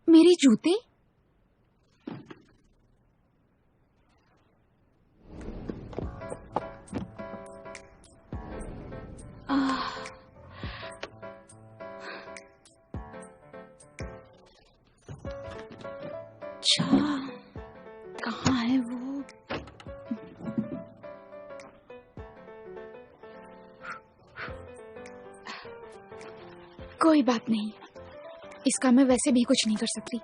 मेरे जूते? अच्छा, कहाँ है वो? कोई बात नहीं, इसका मैं वैसे भी कुछ नहीं कर सकती।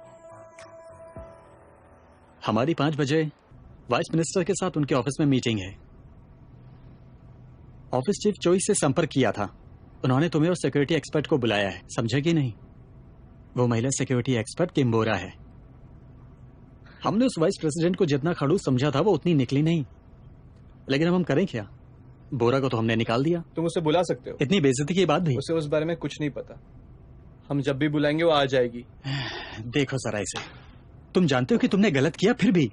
हमारी 5 बजे वाइस मिनिस्टर के साथ उनके ऑफिस में मीटिंग है। ऑफिस चीफ चोइस से संपर्क किया था। उन्होंने तुम्हें और सिक्योरिटी एक्सपर्ट को बुलाया है, समझे कि नहीं? वो महिला सिक्योरिटी एक्सपर्ट किम्बोरा है। हमने उस वाइस प्रेसिडेंट को जितना खड़ूस समझा था वो उतनी निकली नहीं, लेकिन अब हम करें क्या? बोरा को तो हमने निकाल दिया। तुम उसे बुला सकते हो। इतनी बेइज्जती की बात भी। उसे उस बारे में कुछ नहीं पता। हम जब भी बुलाएंगे वो आ जाएगी। देखो जरा इसे, तुम जानते हो कि तुमने गलत किया, फिर भी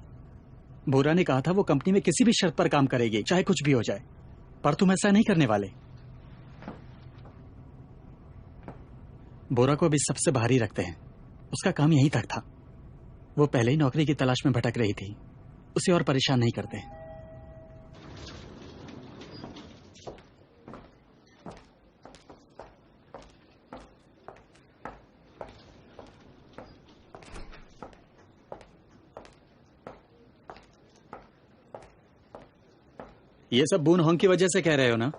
बोरा ने कहा था वो कंपनी में किसी भी शर्त पर काम करेगी, चाहे कुछ भी हो जाए, पर तुम ऐसा नहीं करने वाले। बोरा को अभी सबसे बाहर ही रखते हैं, उसका काम यहीं तक था। वो पहले ही नौकरी की तलाश में भटक रही थी, उसे और परेशान नहीं करते। ये सब बून होंग की वजह से कह रहे हो ना?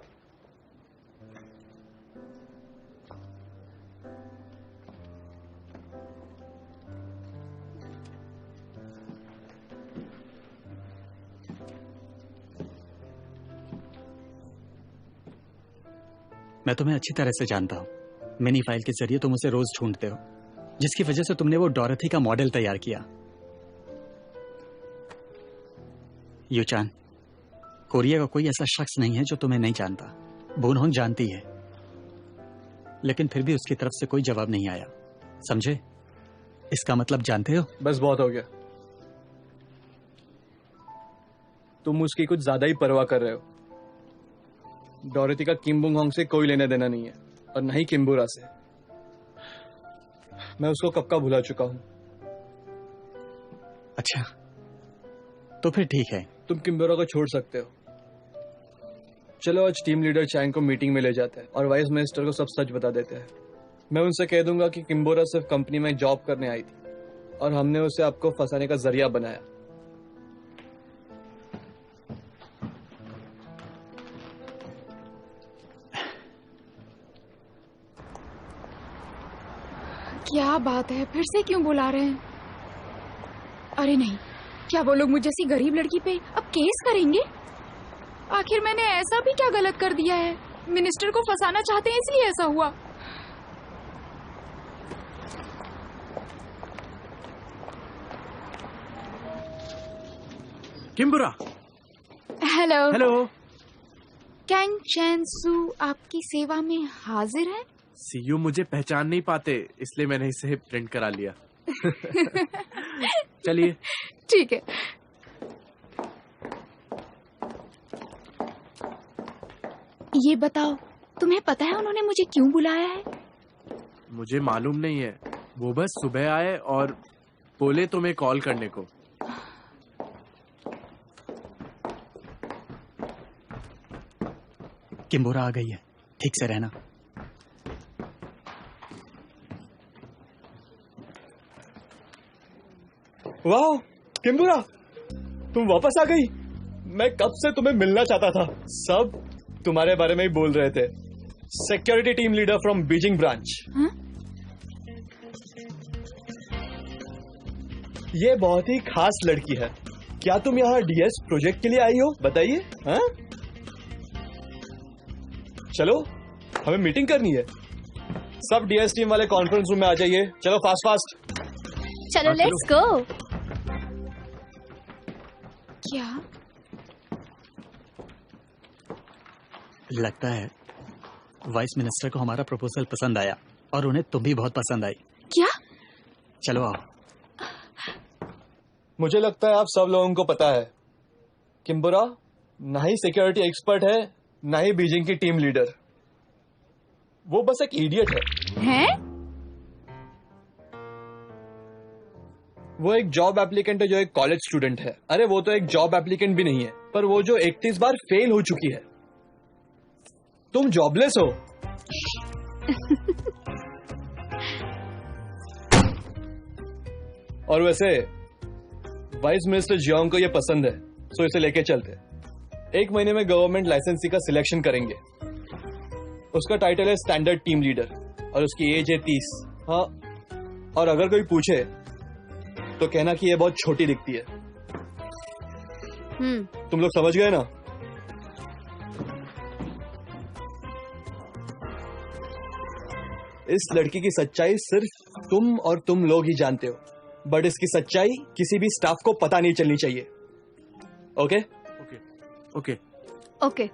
मैं तुम्हें अच्छी तरह से जानता हूं। मिनी फाइल के जरिए तुम उसे रोज ढूंढते हो, जिसकी वजह से तुमने वो डोरथी का मॉडल तैयार किया। यूचान, कोरिया का कोई ऐसा शख्स नहीं है जो तुम्हें नहीं जानता। बून होंग जानती है, लेकिन फिर भी उसकी तरफ से कोई जवाब नहीं आया, समझे? इसका मतलब जानते हो? बस बहुत हो गया। तुम उसकी कुछ ज्यादा ही परवाह कर रहे हो। डोरथी का किम बुंग होंग से कोई लेना देना नहीं है, और न ही किम्बोरा से। मैं उसको कब का भुला चुका हूं। अच्छा, तो फिर ठीक है। तुम किम्बोरा को छोड़ सकते हो। चलो आज टीम लीडर चैंग को मीटिंग में ले जाते हैं और वाइस मिनिस्टर को सब सच बता देते हैं। मैं उनसे कह दूंगा कि किम्बोरा सिर्फ कंपनी में जॉब करने आई थी और हमने उसे आपको फंसाने का जरिया बनाया। क्या बात है, फिर से क्यों बुला रहे हैं? अरे नहीं, क्या वो लोग मुझ जैसी गरीब लड़की पे अब केस करेंगे? आखिर मैंने ऐसा भी क्या गलत कर दिया है? मिनिस्टर को फंसाना चाहते हैं इसलिए ऐसा हुआ। किम्बोरा। हेलो। हेलो। कैंग चैन सू आपकी सेवा में हाजिर है। सीयू मुझे पहचान नहीं पाते, इसलिए मैंने इसे प्रिंट करा लिया। चलिए। ठीक है। ये बताओ, तुम्हें पता है उन्होंने मुझे क्यों बुलाया है? मुझे मालूम नहीं है, वो बस सुबह आए और बोले तुम्हें कॉल करने को। किम्बोरा आ गई है, ठीक से रहना। वाह किम्बोरा, तुम वापस आ गई। मैं कब से तुम्हें मिलना चाहता था। सब तुम्हारे बारे में ही बोल रहे थे। Security team leader from Beijing branch. ये बहुत ही खास लड़की है। क्या तुम यहाँ डीएस प्रोजेक्ट के लिए आई हो? बताइए। हाँ, चलो हमें मीटिंग करनी है। सब डीएस टीम वाले कॉन्फ्रेंस रूम में आ जाइए। चलो फास्ट फास्ट। चलो लेट्स गो। क्या लगता है वाइस मिनिस्टर को हमारा प्रपोजल पसंद आया और उन्हें तुम भी बहुत पसंद आई। क्या? चलो आओ। मुझे लगता है आप सब लोगों को पता है किम्बोरा ना ही सिक्योरिटी एक्सपर्ट है ना ही बीजिंग की टीम लीडर। वो बस एक इडियट है। हैं? वो एक जॉब एप्लीकेंट है जो एक कॉलेज स्टूडेंट है। अरे वो तो एक जॉब एप्लीकेंट भी नहीं है, पर वो जो 31 बार फेल हो चुकी है। तुम जॉबलेस हो। और वैसे वाइस मिनिस्टर जियोंग को ये पसंद है, सो इसे लेके चलते। 1 महीने में गवर्नमेंट लाइसेंसी का सिलेक्शन करेंगे। उसका टाइटल है स्टैंडर्ड टीम लीडर और उसकी एज है 30। हाँ, और अगर कोई पूछे तो कहना कि ये बहुत छोटी दिखती है। तुम लोग समझ गए ना? इस लड़की की सच्चाई सिर्फ तुम और तुम लोग ही जानते हो, बट इसकी सच्चाई किसी भी स्टाफ को पता नहीं चलनी चाहिए। ओके? ओके।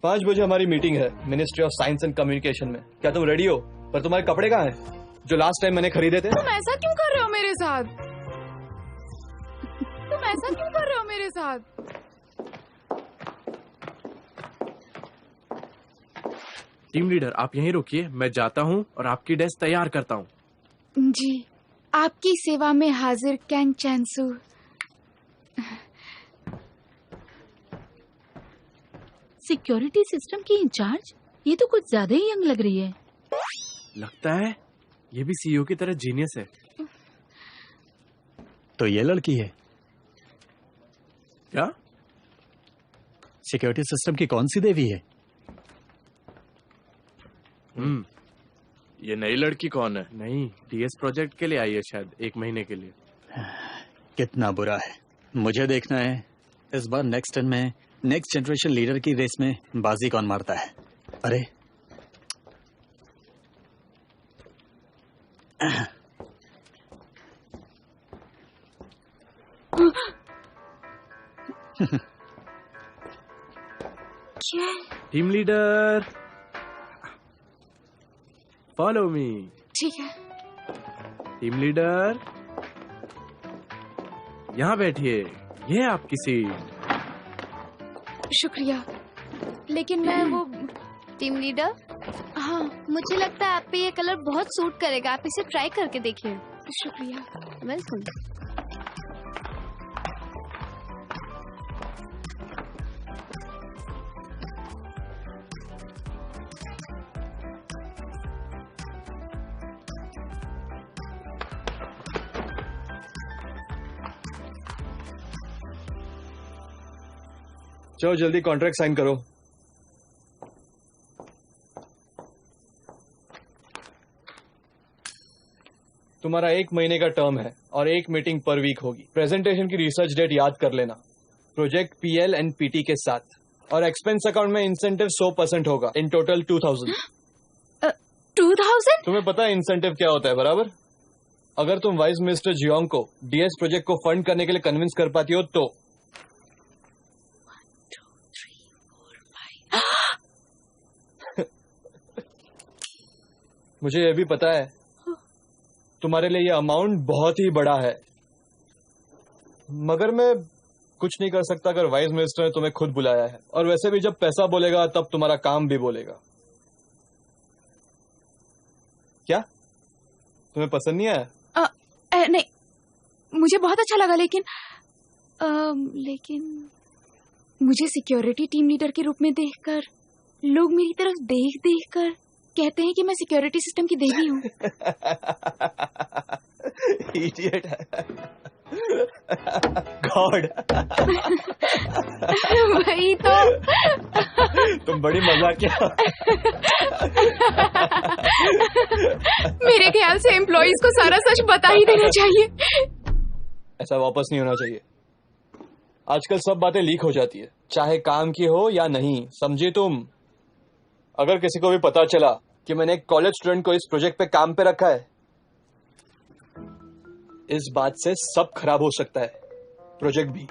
5 बजे हमारी मीटिंग है ministry of science and communication में। क्या तुम रेडी हो? पर तुम्हारे कपड़े कहाँ हैं जो लास्ट टाइम मैंने खरीदे थे? तुम ऐसा क्यों कर रहे हो मेरे साथ? तुम ऐसा क्यों कर रहे हो मेरे साथ? टीम लीडर आप यहीं रुकिए, मैं जाता हूँ और आपकी डेस्क तैयार करता हूँ। जी, आपकी सेवा में हाजिर कैंग चैनसू। सिक्योरिटी सिस्टम की इंचार्ज? ये तो कुछ ज्यादा ही यंग लग रही है। लगता है ये भी सीईओ की तरह जीनियस है। तो ये लड़की है। क्या? सिक्योरिटी सिस्टम की कौन सी देवी है? ये नई लड़की कौन है? नहीं, डीएस प्रोजेक्ट के लिए आई है शायद, 1 महीने के लिए। कितना बुरा है। मुझे देखना है इस बार नेक्स्ट 10 में नेक्स्ट जनरेशन लीडर की रेस में बाजी कौन मारता है। अरे क्या? Team leader follow me. ठीक है। टीम लीडर यहाँ बैठिए, ये है आपकी सीट। शुक्रिया, लेकिन मैं वो टीम लीडर, हाँ, मुझे लगता है आप पे ये कलर बहुत सूट करेगा, आप इसे ट्राई करके देखिए। शुक्रिया। वेलकम। चलो जल्दी कॉन्ट्रैक्ट साइन करो। तुम्हारा 1 महीने का टर्म है और 1 मीटिंग पर वीक होगी। प्रेजेंटेशन की रिसर्च डेट याद कर लेना, प्रोजेक्ट पीएल एंड पीटी के साथ, और एक्सपेंस अकाउंट में इंसेंटिव 100% होगा। In total 2000। 2000? तुम्हें पता है इंसेंटिव क्या होता है बराबर? अगर तुम वाइस मिनिस्टर जियोंग को डीएस प्रोजेक्ट को फंड करने के लिए कन्विंस कर पाती हो तो। मुझे यह भी पता है तुम्हारे लिए यह अमाउंट बहुत ही बड़ा है, मगर मैं कुछ नहीं कर सकता अगर वाइस मिनिस्टर ने तुम्हें खुद बुलाया है। और वैसे भी जब पैसा बोलेगा तब तुम्हारा काम भी बोलेगा। क्या तुम्हें पसंद नहीं आया? नहीं, मुझे बहुत अच्छा लगा, लेकिन मुझे सिक्योरिटी टीम लीडर के रूप में देखकर लोग मेरी तरफ देख देख कर कहते हैं कि मैं सिक्योरिटी सिस्टम की देवी हूँ। इडियट है। गॉड। वही तो। तुम बड़ी मजाकिया। मेरे ख्याल से एम्प्लॉइज को सारा सच बता ही देना चाहिए। ऐसा वापस नहीं होना चाहिए। आजकल सब बातें लीक हो जाती है, चाहे काम की हो या नहीं, समझे तुम? अगर किसी को भी पता चला कि मैंने एक कॉलेज स्टूडेंट को इस प्रोजेक्ट पे काम पे रखा है, इस बात से सब खराब हो सकता है, प्रोजेक्ट भी।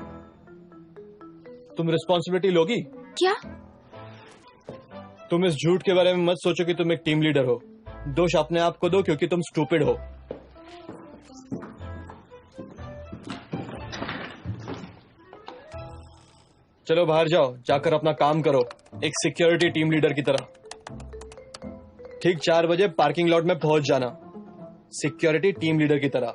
तुम रिस्पॉन्सिबिलिटी लोगी? क्या? तुम इस झूठ के बारे में मत सोचो कि तुम एक टीम लीडर हो। दोष अपने आप को दो क्योंकि तुम स्टूपिड हो। चलो बाहर जाओ, जाकर अपना काम करो एक सिक्योरिटी टीम लीडर की तरह। ठीक 4 बजे पार्किंग लॉट में पहुंच जाना सिक्योरिटी टीम लीडर की तरह।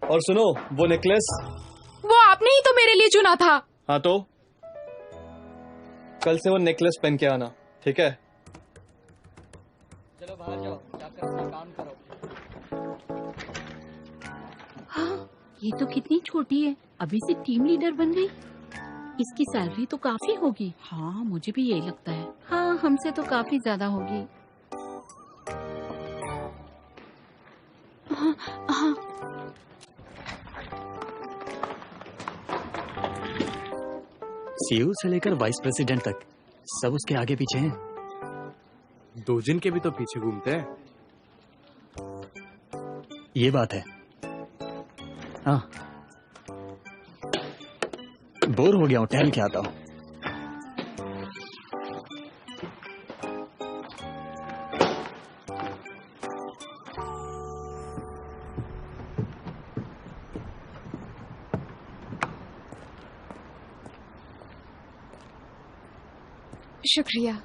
और सुनो, वो नेकलेस वो आपने ही तो मेरे लिए चुना था। हाँ तो कल से वो नेकलेस पहन के आना, ठीक है? चलो बाहर जाओ, जाकर अपना काम करो। हाँ, ये तो कितनी छोटी है, अभी से टीम लीडर बन गई। इसकी सैलरी तो काफी होगी। हाँ, मुझे भी यही लगता है। हाँ, हमसे तो काफी ज्यादा होगी। हाँ, हाँ। सीईओ से लेकर वाइस प्रेसिडेंट तक सब उसके आगे पीछे हैं। दोजिन के भी तो पीछे घूमते हैं। ये बात है। हाँ, बोर हो गया हूँ, टहल के आता हूँ। शुक्रिया।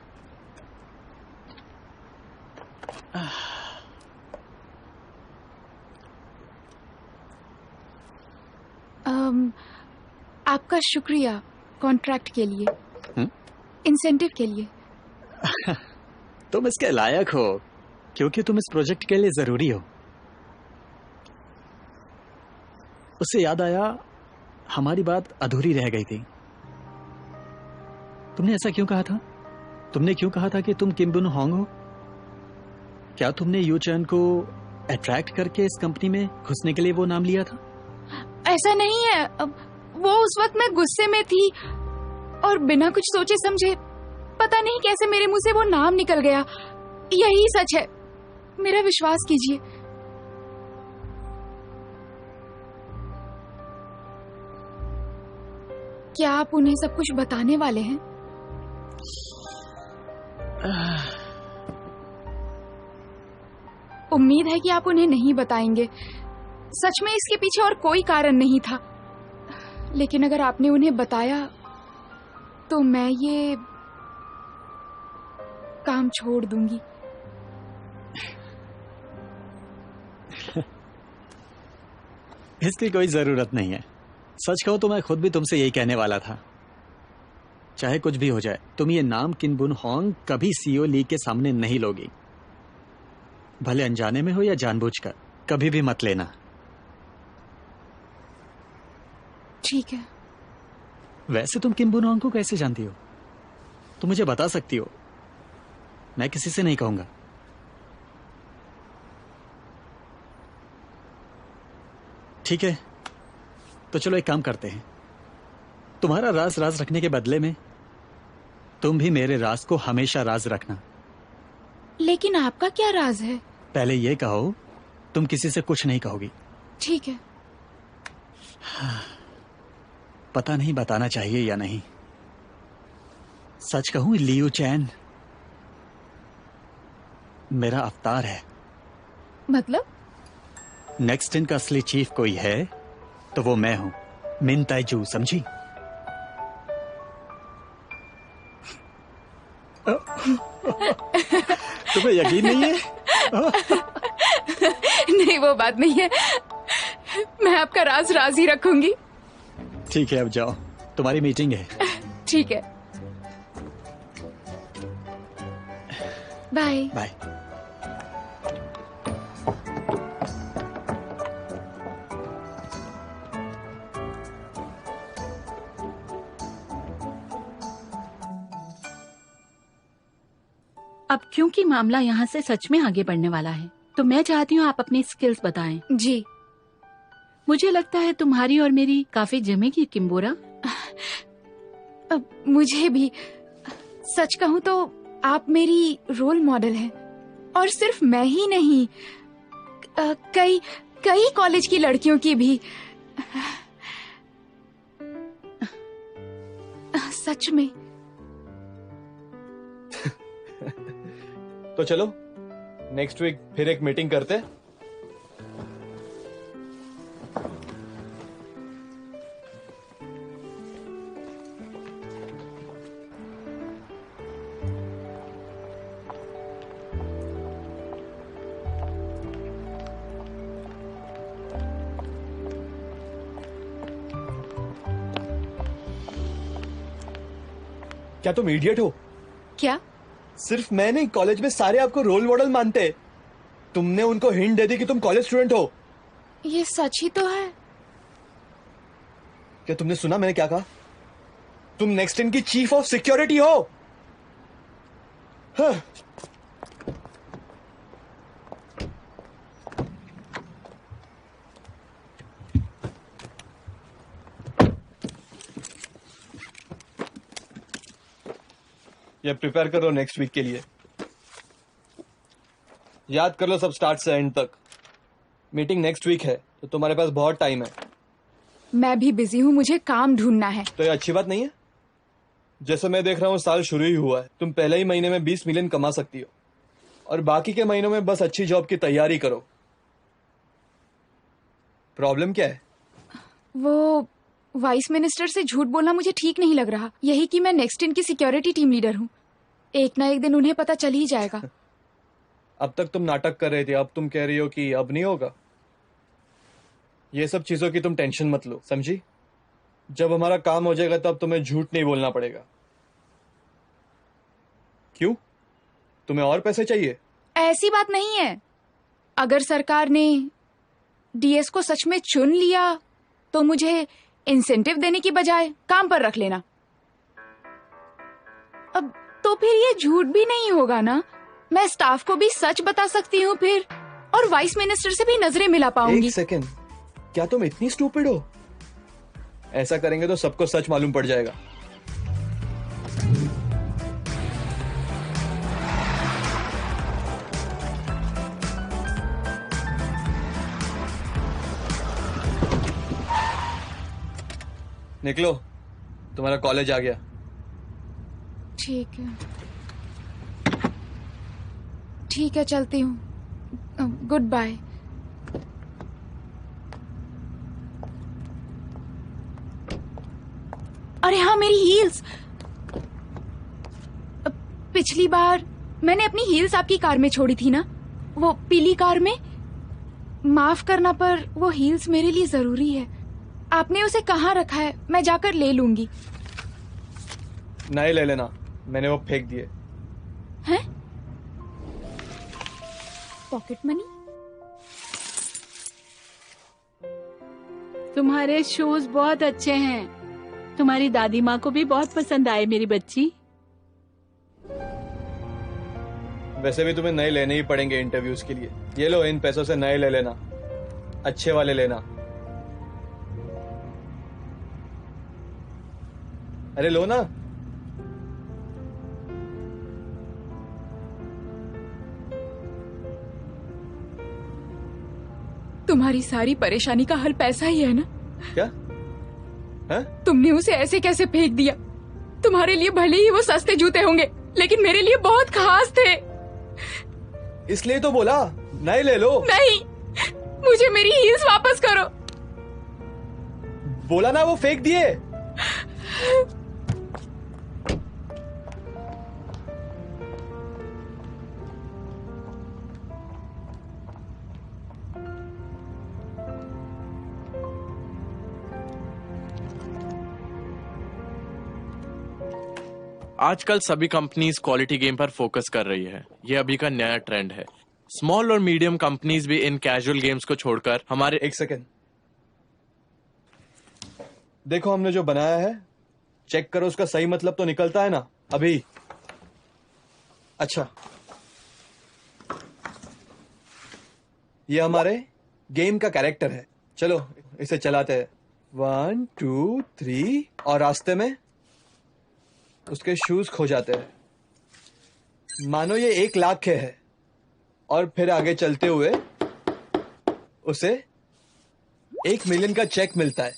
आपका शुक्रिया कॉन्ट्रैक्ट के लिए, इंसेंटिव के लिए। तुम इसके लायक हो क्योंकि तुम इस प्रोजेक्ट के लिए जरूरी हो। उससे याद आया, हमारी बात अधूरी रह गई थी। तुमने ऐसा क्यों कहा था? तुमने क्यों कहा था कि तुम किम बुन होंग हो? क्या तुमने यू चैन को अट्रैक्ट करके इस कंपनी में घुसने के लिए वो नाम लिया था? ऐसा नहीं है। वो उस वक्त मैं गुस्से में थी और बिना कुछ सोचे समझे पता नहीं कैसे मेरे मुंह से वो नाम निकल गया। यही सच है, मेरा विश्वास कीजिए। क्या आप उन्हें सब कुछ बताने वाले हैं? उम्मीद है कि आप उन्हें नहीं बताएंगे। सच में इसके पीछे और कोई कारण नहीं था, लेकिन अगर आपने उन्हें बताया तो मैं ये काम छोड़ दूंगी। इसकी कोई जरूरत नहीं है। सच कहूं तो मैं खुद भी तुमसे यही कहने वाला था। चाहे कुछ भी हो जाए, तुम ये नाम किम बुन होंग कभी सीईओ ली के सामने नहीं लोगी। भले अनजाने में हो या जानबूझकर, कभी भी मत लेना। ठीक है। वैसे तुम किम बुन होंग को कैसे जानती हो? तुम मुझे बता सकती हो, मैं किसी से नहीं कहूंगा। ठीक है, तो चलो एक काम करते हैं। तुम्हारा राज राज रखने के बदले में तुम भी मेरे राज को हमेशा राज रखना। लेकिन आपका क्या राज है? पहले ये कहो, तुम किसी से कुछ नहीं कहोगी। ठीक है। पता नहीं बताना चाहिए या नहीं। सच कहूं, लियू चैन मेरा अवतार है। मतलब? नेक्स्ट इन का असली चीफ कोई है तो वो मैं हूं, मिन ताइजू, समझी? तुम्हें यकीन नहीं है? नहीं, वो बात नहीं है। मैं आपका राज राज ही रखूंगी। ठीक है, अब जाओ, तुम्हारी मीटिंग है। ठीक है, बाय बाय। अब क्योंकि मामला यहाँ से सच में आगे बढ़ने वाला है, तो मैं चाहती हूँ आप अपनी स्किल्स बताएं। जी। मुझे लगता है तुम्हारी और मेरी काफी जमेगी, किम्बोरा। मुझे भी। सच कहूँ तो आप मेरी रोल मॉडल हैं, और सिर्फ मैं ही नहीं, कई कई कॉलेज की लड़कियों की भी। सच में। तो चलो नेक्स्ट वीक फिर एक मीटिंग करते हैं। क्या तुम इडियट हो? क्या? सिर्फ मैं नहीं, कॉलेज में सारे आपको रोल मॉडल मानते हैं। तुमने उनको हिंट दे दी कि तुम कॉलेज स्टूडेंट हो। ये सच ही तो है। क्या तुमने सुना मैंने क्या कहा? तुम नेक्स्ट इन की चीफ ऑफ सिक्योरिटी हो। हाँ। ये प्रिपेयर करो नेक्स्ट वीक के लिए। याद कर लो सब स्टार्ट से एंड तक। मीटिंग नेक्स्ट वीक है तो तुम्हारे पास बहुत टाइम है। मैं भी बिजी हूँ, मुझे काम ढूंढना है। तो ये अच्छी बात नहीं है? जैसे मैं देख रहा हूँ साल शुरू ही हुआ है, तुम पहले ही महीने में 20 मिलियन कमा सकती हो और बाकी के महीनों में बस अच्छी जॉब की तैयारी करो। प्रॉब्लम क्या है? वो वाइस मिनिस्टर से झूठ बोलना मुझे ठीक नहीं लग रहा। यही कि मैं नेक्स्ट इन की सिक्योरिटी टीम लीडर हूँ। एक ना एक दिन उन्हें पता चल ही जाएगा। अब तक तुम नाटक कर रहे थे, अब तुम कह रही हो कि अब नहीं होगा। ये सब चीजों की तुम टेंशन मत लो, समझी? जब हमारा काम हो जाएगा तब तुम्हें झूठ नहीं बोलना पड़ेगा। क्यों? तुम्हें और पैसे चाहिए? ऐसी बात नहीं है। अगर सरकार ने डीएस को सच में चुन लिया तो मुझे इंसेंटिव देने की बजाय काम पर रख लेना। अब तो फिर ये झूठ भी नहीं होगा ना। मैं स्टाफ को भी सच बता सकती हूँ फिर, और वाइस मिनिस्टर से भी नजरें मिला पाऊंगी। एक सेकेंड, क्या तुम इतनी स्टूपिड हो? ऐसा करेंगे तो सबको सच मालूम पड़ जाएगा। निकलो, तुम्हारा कॉलेज आ गया। ठीक है, ठीक है, चलती हूँ। Goodbye. अरे हाँ, मेरी हील्स। पिछली बार मैंने अपनी हील्स आपकी कार में छोड़ी थी ना, वो पीली कार में। माफ करना पर वो हील्स मेरे लिए जरूरी है। आपने उसे कहाँ रखा है? मैं जाकर ले लूंगी। नहीं ले लेना, मैंने वो फेंक दिए। हैं? Pocket money? तुम्हारे शूज बहुत अच्छे हैं। तुम्हारी दादी माँ को भी बहुत पसंद आए मेरी बच्ची। वैसे भी तुम्हें नए लेने ही पड़ेंगे इंटरव्यूज के लिए। ये लो, इन पैसों से नए ले लेना, अच्छे वाले लेना। अरे लो ना। तुम्हारी सारी परेशानी का हल पैसा ही है ना? क्या? हाँ? तुमने उसे ऐसे कैसे फेंक दिया? तुम्हारे लिए भले ही वो सस्ते जूते होंगे, लेकिन मेरे लिए बहुत खास थे। इसलिए तो बोला नए ले लो। नहीं, मुझे मेरी हील्स वापस करो। बोला ना वो फेंक दिए। आजकल सभी कंपनीज क्वालिटी गेम पर फोकस कर रही है। ये अभी का नया ट्रेंड है। स्मॉल और मीडियम कंपनीज भी इन कैजुअल गेम्स को छोड़कर हमारे एक सेकेंड, देखो हमने जो बनाया है, चेक करो उसका सही मतलब तो निकलता है ना अभी। अच्छा, ये हमारे गेम का कैरेक्टर है। चलो इसे चलाते हैं। 1 2 3 और रास्ते में उसके शूज खो जाते हैं। मानो ये 1 लाख के है और फिर आगे चलते हुए उसे 1 मिलियन का चेक मिलता है,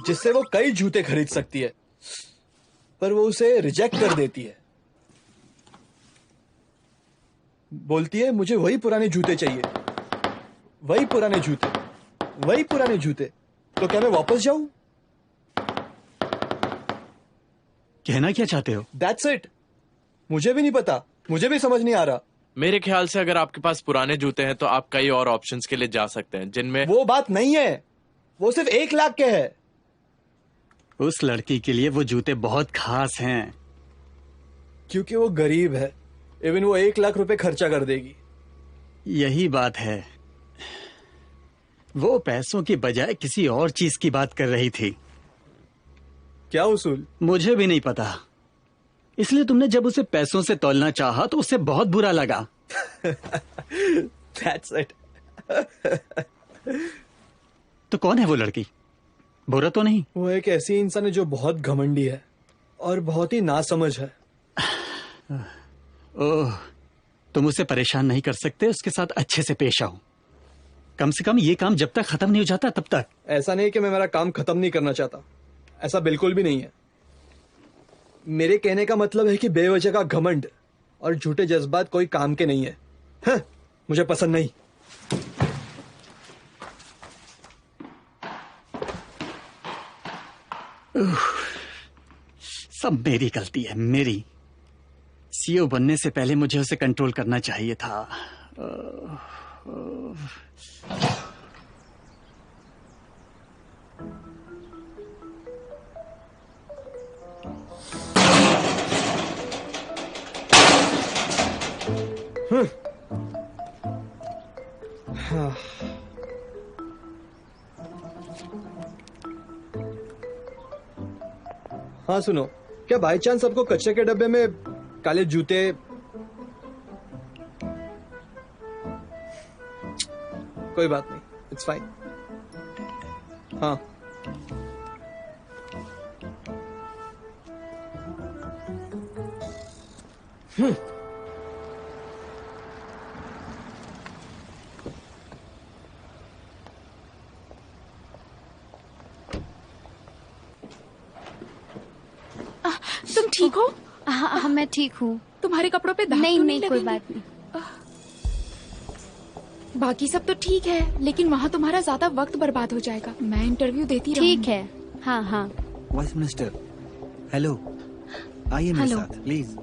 जिससे वो कई जूते खरीद सकती है, पर वो उसे रिजेक्ट कर देती है। बोलती है मुझे वही पुराने जूते चाहिए, वही पुराने जूते, वही पुराने जूते। तो क्या मैं वापस जाऊं? कहना क्या चाहते हो? That's it। मुझे भी नहीं पता, मुझे भी समझ नहीं आ रहा। मेरे ख्याल से अगर आपके पास पुराने जूते हैं तो आप कई और ऑप्शंस के लिए जा सकते हैं, जिनमें वो बात नहीं है, वो सिर्फ 1 लाख के है। उस लड़की के लिए वो जूते बहुत खास हैं। क्योंकि वो गरीब है। इवन वो 1 लाख रुपए खर्चा कर देगी। यही बात है, वो पैसों की बजाय किसी और चीज की बात कर रही थी। क्या उसूल? मुझे भी नहीं पता, इसलिए तुमने जब उसे पैसों से तौलना चाहा तो उसे बहुत बुरा लगा। That's it. तो कौन है वो लड़की? बुरा तो नहीं? वो एक ऐसी इंसान है जो बहुत घमंडी है और बहुत ही नासमझ है। ओह, तुम उसे परेशान नहीं कर सकते, उसके साथ अच्छे से पेश आओ। कम से कम ये काम जब तक खत्म नहीं हो जाता तब तक। ऐसा नहीं कि मैं मेरा काम खत्म नहीं करना चाहता, ऐसा बिल्कुल भी नहीं है। मेरे कहने का मतलब है कि बेवजह का घमंड और झूठे जज्बात कोई काम के नहीं है। हाँ, मुझे पसंद नहीं। सब मेरी गलती है, मेरी। सीईओ बनने से पहले मुझे उसे कंट्रोल करना चाहिए था। हाँ सुनो, क्या बाई चांस सबको कचरे के डब्बे में काले जूते? कोई बात नहीं, इट्स फाइन। हाँ तुम ठीक हो? हाँ मैं ठीक हूँ। तुम्हारे कपड़ों पे दाग नहीं तो नहीं, कोई लगेंगे? बात नहीं। बाकी सब तो ठीक है, लेकिन वहाँ तुम्हारा ज्यादा वक्त बर्बाद हो जाएगा। मैं इंटरव्यू देती रहूंगी। ठीक है। हाँ हाँ। वाइस मिनिस्टर, हेलो, आइए मेरे हेलो। साथ please.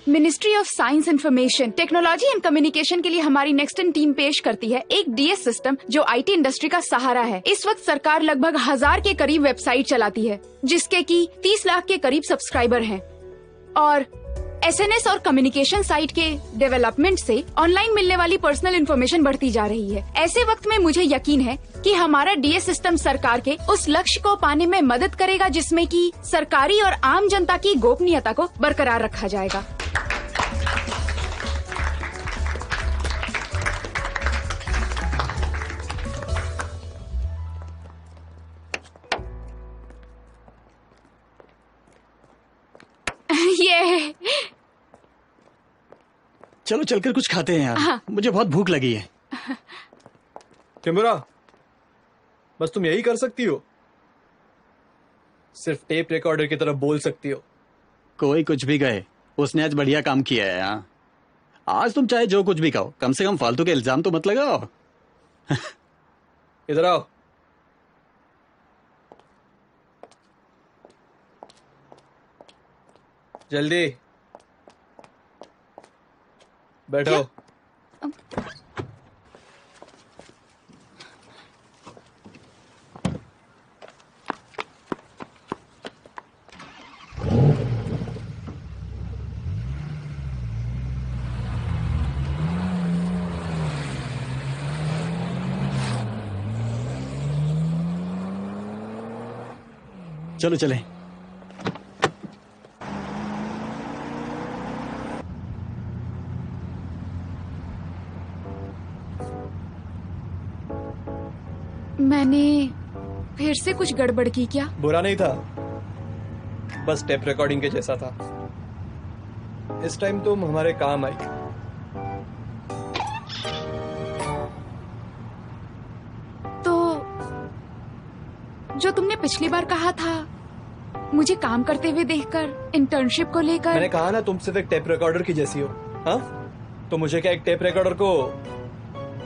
Ministry of science, information technology and communication के लिए हमारी नेक्स्ट इन टीम पेश करती है एक डीएस सिस्टम जो आईटी इंडस्ट्री का सहारा है। इस वक्त सरकार लगभग 1000 के करीब वेबसाइट चलाती है, जिसके की 30 लाख के करीब सब्सक्राइबर हैं। और एसएनएस और कम्युनिकेशन साइट के डेवलपमेंट से ऑनलाइन मिलने वाली पर्सनल इन्फॉर्मेशन बढ़ती जा रही है। ऐसे वक्त में मुझे यकीन है कि हमारा डीएस सिस्टम सरकार के उस लक्ष्य को पाने में मदद करेगा जिसमें कि सरकारी और आम जनता की गोपनीयता को बरकरार रखा जाएगा। ये चलो चलकर कुछ खाते हैं यार। हाँ। मुझे बहुत भूख लगी है। किम्बरा, बस तुम यही कर सकती हो? सिर्फ टेप रिकॉर्डर की तरफ बोल सकती हो। कोई कुछ भी कहे, उसने आज बढ़िया काम किया है। हाँ, आज तुम चाहे जो कुछ भी कहो, कम से कम फालतू के इल्जाम तो मत लगाओ। इधर आओ। जल्दी बैठो। चलो चलें। मैंने फिर से कुछ गड़बड़ की क्या? बुरा नहीं था, बस टेप रिकॉर्डिंग के जैसा था। इस टाइम तुम हमारे काम आई। तो जो तुमने पिछली बार कहा था मुझे काम करते हुए देखकर, इंटर्नशिप को लेकर। मैंने कहा ना तुम सिर्फ एक टेप रिकॉर्डर की जैसी हो। हाँ, तो मुझे क्या एक टेप रिकॉर्डर को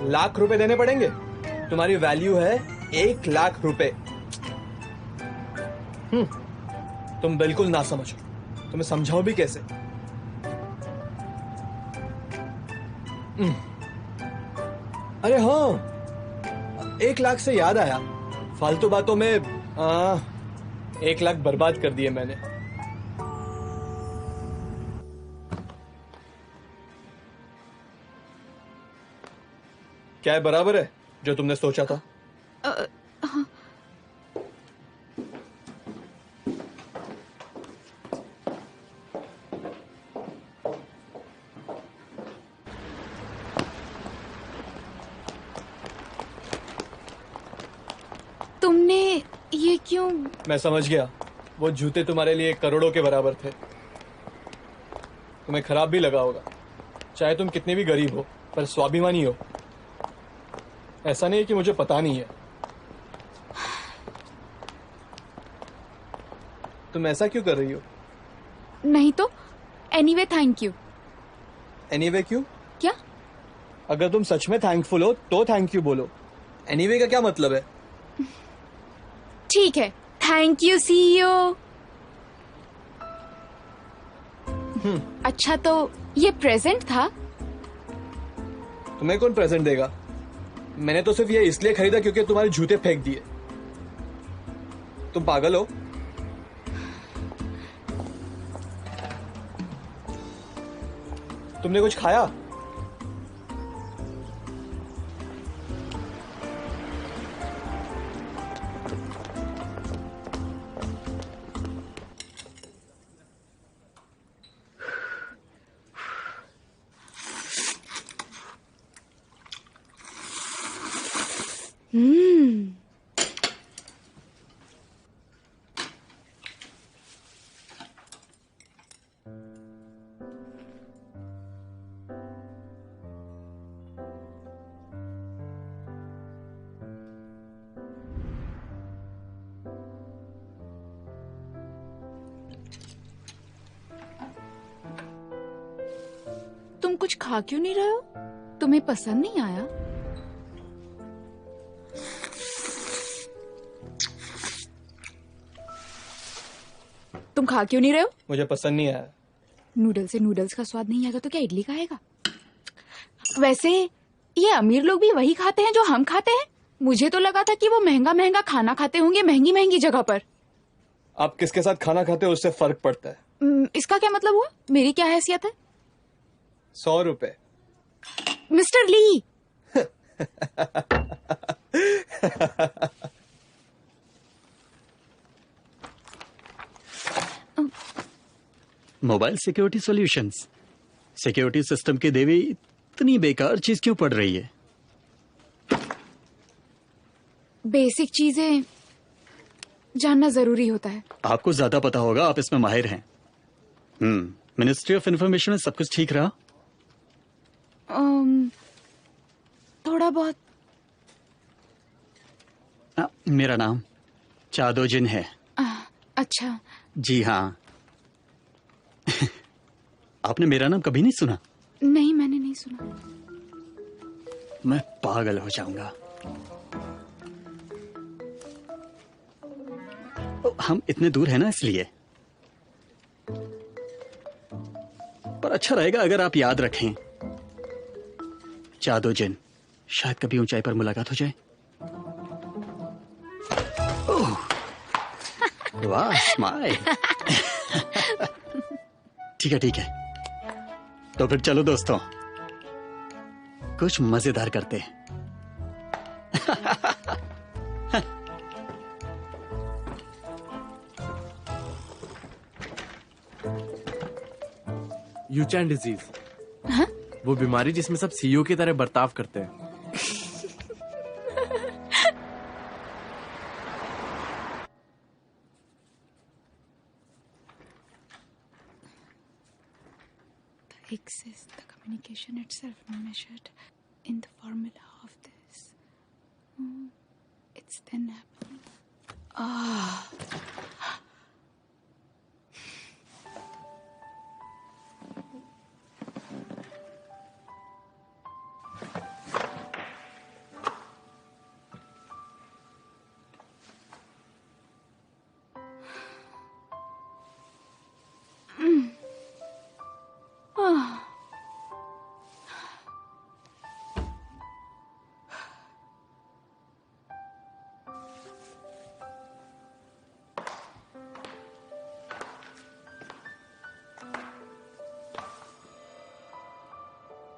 लाख रुपए देने पड़ेंगे? तुम्हारी वैल्यू है 1 लाख रुपए। तुम बिल्कुल ना समझो, तुम्हें समझाऊं भी कैसे? अरे हाँ, 1 लाख से याद आया, फालतू बातों में 1 लाख बर्बाद कर दिए मैंने। क्या है बराबर है जो तुमने सोचा था? हाँ। तुमने ये क्यों? मैं समझ गया, वो जूते तुम्हारे लिए करोड़ों के बराबर थे। तुम्हें खराब भी लगा होगा, चाहे तुम कितने भी गरीब हो पर स्वाभिमानी हो। ऐसा नहीं है कि मुझे पता नहीं है। तुम ऐसा क्यों कर रही हो? नहीं तो एनीवे थैंक यू। एनीवे क्यों? क्या? अगर तुम सच में थैंकफुल हो तो थैंक यू बोलो। एनीवे का क्या मतलब है? ठीक है, थैंक यू सीईओ। अच्छा तो ये प्रेजेंट था? तुम्हें कौन प्रेजेंट देगा? मैंने तो सिर्फ ये इसलिए खरीदा क्योंकि तुम्हारे जूते फेंक दिए। तुम पागल हो? तुमने कुछ खाया? तुम कुछ खा क्यों नहीं रहे हो? तुम्हें पसंद नहीं आया? तुम खा क्यों नहीं रहे हो? मुझे पसंद नहीं आया। नूडल से नूडल्स का स्वाद नहीं आएगा तो क्या इडली का आएगा? वैसे ये अमीर लोग भी वही खाते हैं जो हम खाते हैं। मुझे तो लगा था कि वो महंगा महंगा खाना खाते होंगे महंगी महंगी जगह पर। आप किसके साथ खाना खाते हो उससे फर्क पड़ता है। इसका क्या मतलब हुआ? मेरी क्या हैसियत है? 100 रुपए। Mister Lee. Mobile security solutions. Security system की देवी इतनी बेकार चीज क्यों पड़ रही है? बेसिक चीजें जानना जरूरी होता है। आपको ज्यादा पता होगा, आप इसमें माहिर हैं। मिनिस्ट्री ऑफ इंफॉर्मेशन में सब कुछ ठीक रहा? थोड़ा बहुत। मेरा नाम चादोजिन है। अच्छा। जी हाँ। आपने मेरा नाम कभी नहीं सुना? नहीं, मैंने नहीं सुना। मैं पागल हो जाऊंगा। हम इतने दूर हैं ना, इसलिए। पर अच्छा रहेगा अगर आप याद रखें। चादोजिन, शायद कभी ऊंचाई पर मुलाकात हो जाए। वाह, स्माइल। ठीक है ठीक है, तो फिर चलो दोस्तों, कुछ मजेदार करते हैं। यूचैन डिजीज। हाँ? वो बीमारी जिसमें सब सीईओ की तरह बर्ताव करते हैं। Exists the communication itself measured in the formula of this. It's then happening.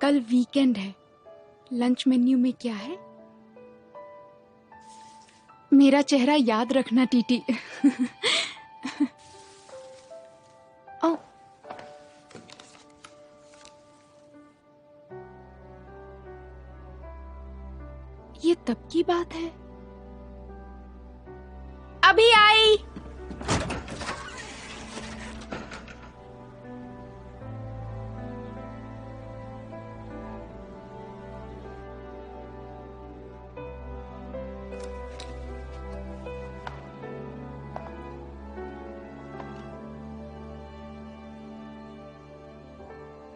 कल वीकेंड है, लंच मेन्यू में क्या है? मेरा चेहरा याद रखना टीटी। ओ, ये तब की बात है। अभी आई।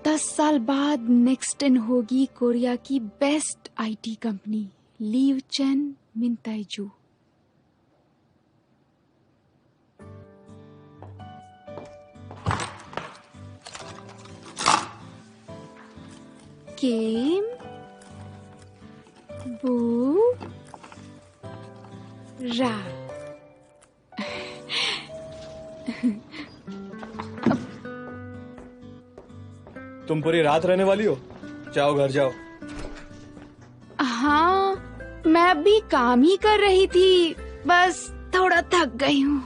दस साल बाद नेक्स्ट इन होगी कोरिया की बेस्ट आईटी कंपनी, लीव चेन मिनताइजू। केम बू रा। तुम पूरी रात रहने वाली हो? जाओ घर जाओ। हाँ, मैं अभी काम ही कर रही थी, बस थोड़ा थक गई हूँ।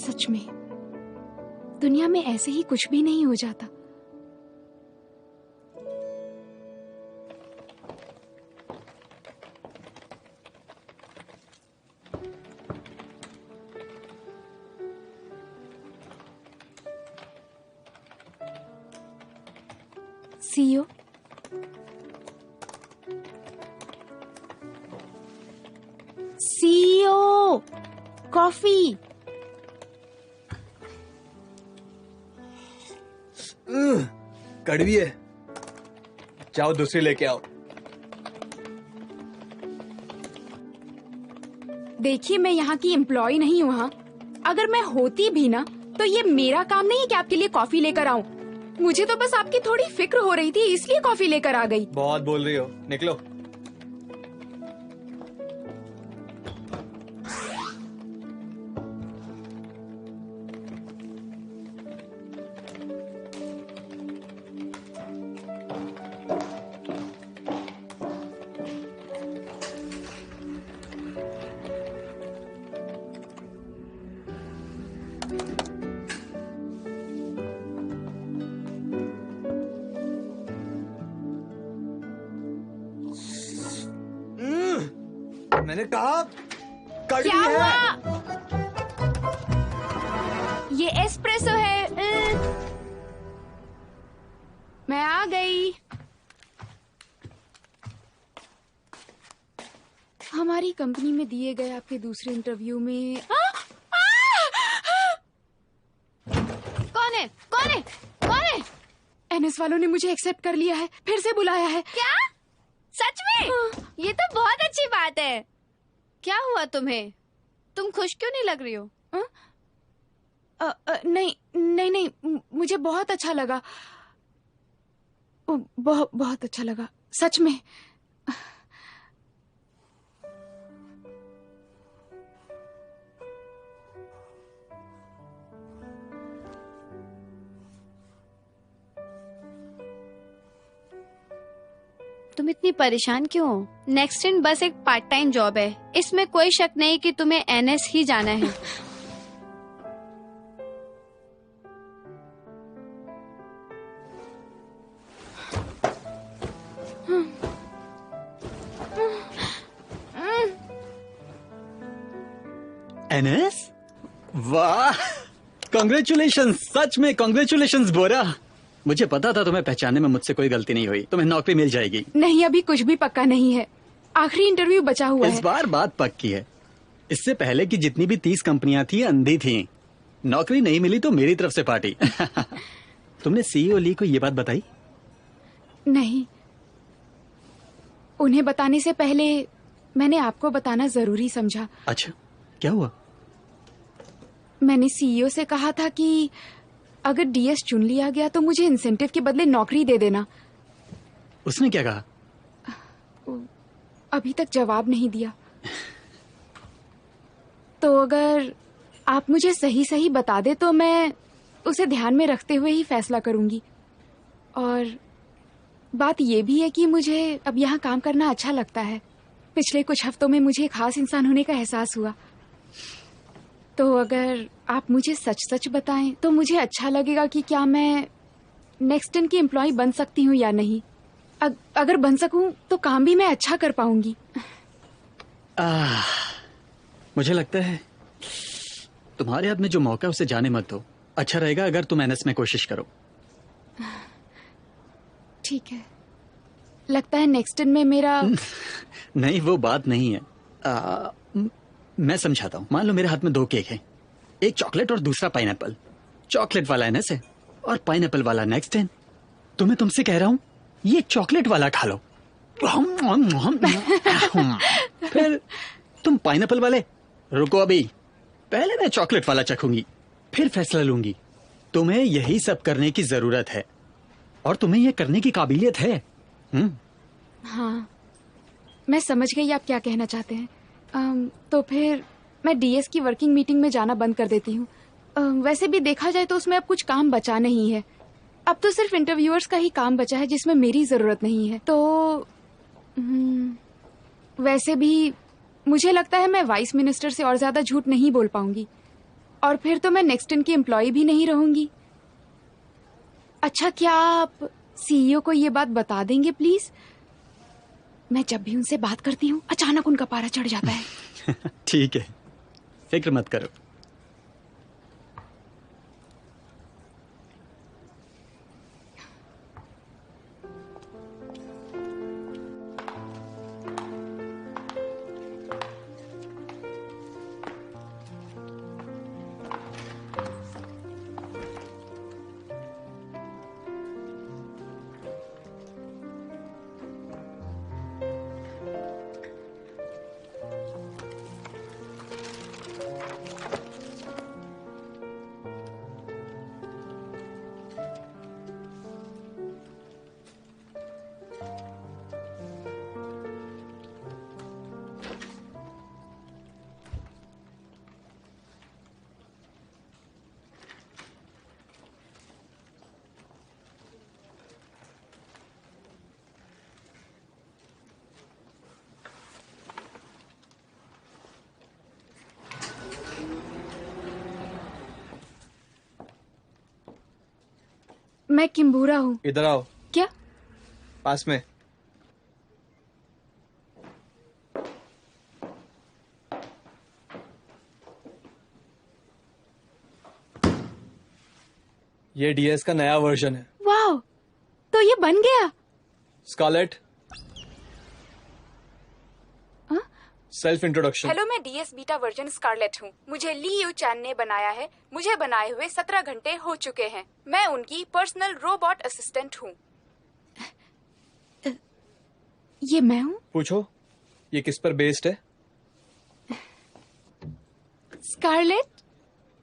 सच में दुनिया में ऐसे ही कुछ भी नहीं हो जाता। CO, CO, coffee. कड़वी है, जाओ दूसरी लेके आओ। देखिए, मैं यहाँ की एम्प्लॉय नहीं हूँ। हाँ, अगर मैं होती भी ना तो ये मेरा काम नहीं है कि आपके लिए कॉफी लेकर आऊं। मुझे तो बस आपकी थोड़ी फिक्र हो रही थी, इसलिए कॉफी लेकर आ गई। बहुत बोल रही हो, निकलो। मैंने कहा कड़वी क्या है। हुआ? ये एस्प्रेसो है। मैं आ गई। हमारी कंपनी में दिए गए आपके दूसरे इंटरव्यू में कौन है? कौन है? कौन है? एनएस वालों ने मुझे एक्सेप्ट कर लिया है, फिर से बुलाया है। क्या? सच में? हाँ। ये तो बहुत अच्छी बात है। क्या हुआ तुम्हें? तुम खुश क्यों नहीं लग रही हो? नहीं नहीं नहीं, मुझे बहुत अच्छा लगा, बहुत बहुत अच्छा लगा सच में। तुम इतनी परेशान क्यों हो? नेक्स्ट इन बस एक पार्ट टाइम जॉब है, इसमें कोई शक नहीं कि तुम्हें एनएस ही जाना है। एनएस, वाह, कॉन्ग्रेचुलेशन, सच में कॉन्ग्रेचुलेशन बोरा। मुझे पता था तुम्हें पहचानने में मुझसे कोई गलती नहीं हुई, तुम्हें नौकरी मिल जाएगी। नहीं, अभी कुछ भी पक्का नहीं है, आखिरी इंटरव्यू बचा हुआ है। इस बार बात पक्की है। इससे पहले की जितनी भी 30 कंपनियां थी अंधी थी। नौकरी नहीं मिली तो मेरी तरफ से पार्टी। तुमने सीईओ ली को ये बात बताई? नहीं, उन्हें बताने से पहले मैंने आपको बताना जरूरी समझा। अच्छा, क्या हुआ? मैंने सीईओ से कहा था कि अगर डीएस चुन लिया गया तो मुझे इंसेंटिव के बदले नौकरी दे देना। उसने क्या कहा? अभी तक जवाब नहीं दिया। तो अगर आप मुझे सही सही बता दे तो मैं उसे ध्यान में रखते हुए ही फैसला करूंगी। और बात यह भी है कि मुझे अब यहाँ काम करना अच्छा लगता है। पिछले कुछ हफ्तों में मुझे एक खास इंसान होने का एहसास हुआ। तो अगर आप मुझे सच सच बताएं तो मुझे अच्छा लगेगा कि क्या मैं नेक्स्ट इन की एम्प्लॉय बन सकती हूँ या नहीं। अगर बन सकूं तो काम भी मैं अच्छा कर पाऊंगी। मुझे लगता है तुम्हारे हाथ में जो मौका है उसे जाने मत दो। अच्छा रहेगा अगर तुम एनएस में कोशिश करो। ठीक है, लगता है नेक्स्ट इन में मेरा नहीं, वो बात नहीं है। मैं समझाता हूँ। मान लो मेरे हाथ में 2 केक हैं, एक चॉकलेट और दूसरा पाइनएप्पल। चॉकलेट वाला एनएस है और पाइनएप्पल वाला नेक्स्ट इन। तुम्हें तुमसे कह रहा हूँ ये चॉकलेट वाला खा लो। फिर तुम पाइनएप्पल वाले। रुको अभी, पहले मैं चॉकलेट वाला चखूंगी, फिर फैसला लूंगी। तुम्हें यही सब करने की जरूरत है और तुम्हें यह करने की काबिलियत है। हाँ, मैं समझ गई आप क्या कहना चाहते हैं। तो फिर मैं डीएस की वर्किंग मीटिंग में जाना बंद कर देती हूँ। वैसे भी देखा जाए तो उसमें अब कुछ काम बचा नहीं है। अब तो सिर्फ इंटरव्यूअर्स का ही काम बचा है जिसमें मेरी जरूरत नहीं है। तो वैसे भी मुझे लगता है मैं वाइस मिनिस्टर से और ज्यादा झूठ नहीं बोल पाऊंगी और फिर तो मैं नेक्स्ट इन की एम्प्लॉय भी नहीं रहूंगी। अच्छा, क्या आप सीईओ को ये बात बता देंगे प्लीज? मैं जब भी उनसे बात करती हूँ अचानक उनका पारा चढ़ जाता है। ठीक है, फिक्र मत करो। मैं किम्बूरा हूँ। इधर आओ। क्या? पास में। ये डीएस का नया वर्जन है। वाह, तो ये बन गया। Scarlett, self introduction. हेलो, मैं डीएस बीटा वर्जन स्कारलेट हूँ। मुझे ली यू चैन ने बनाया है। मुझे बनाए हुए 17 घंटे हो चुके हैं। मैं उनकी पर्सनल रोबोट असिस्टेंट हूँ। ये मैं हूँ? पूछो, ये किस पर बेस्ड है? स्कारलेट,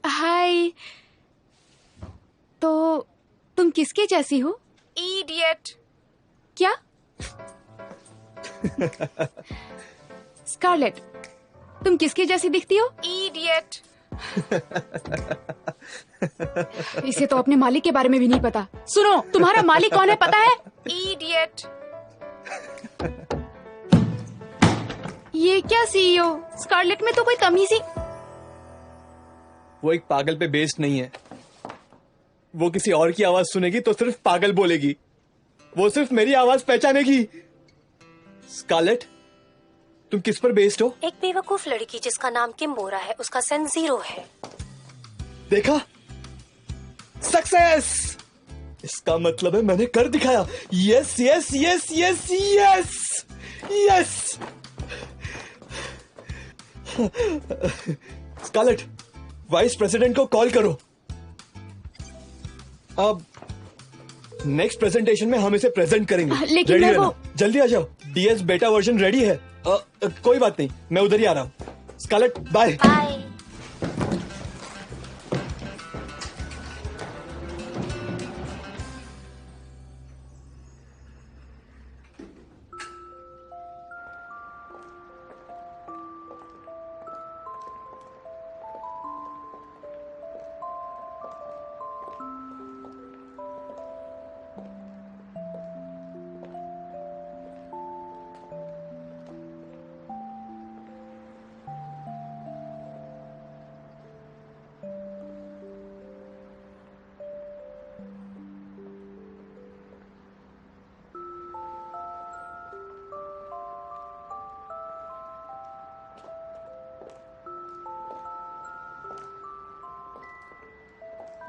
हाय। तो तुम किसके जैसी हो? इडियट। क्या? स्कारलेट, तुम किसके जैसी दिखती हो? इडियट। इसे तो अपने मालिक के बारे में भी नहीं पता। सुनो, तुम्हारा मालिक कौन है पता है? इडियट। ये क्या सीईओ? स्कारलेट में तो कोई तमीज ही। वो एक पागल पे बेस्ड नहीं है। वो किसी और की आवाज सुनेगी तो सिर्फ पागल बोलेगी, वो सिर्फ मेरी आवाज पहचानेगी। स्कारलेट, तुम किस पर बेस्ड हो? एक बेवकूफ लड़की जिसका नाम किम्बोरा है, उसका सेंस 0 है। देखा, सक्सेस। इसका मतलब है मैंने कर दिखाया। Yes yes yes yes yes yes. Scarlett, vice president को कॉल करो। अब नेक्स्ट प्रेजेंटेशन में हम इसे प्रेजेंट करेंगे। लेकिन रेडी मैं रहना, वो- जल्दी आ जाओ। डीएस बेटा वर्जन रेडी है। कोई बात नहीं, मैं उधर ही आ रहा हूँ। Scarlett, bye. Bye.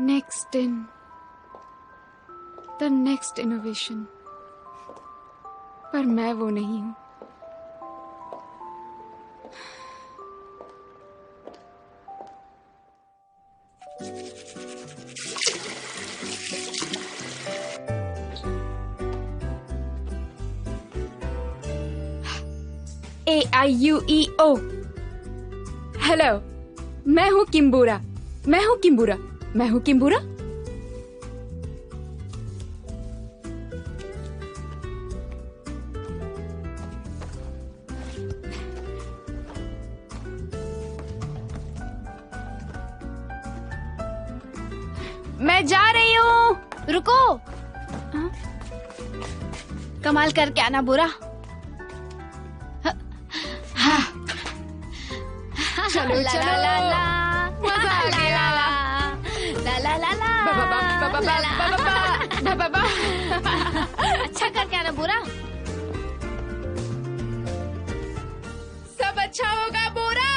Next in the next innovation. पर मैं वो नहीं हूं। AIUEO। हेलो, मैं हूँ किम्बोरा। मैं हूँ किम्बोरा। मैं हूँ किम्बोरा। मैं जा रही हूँ। रुको। हाँ? कमाल करके आना बुरा। चलो ला चलो, ला ला ला, मजा आ गया। ला ला ला ला, अच्छा करके आना बुरा। सब अच्छा होगा बुरा।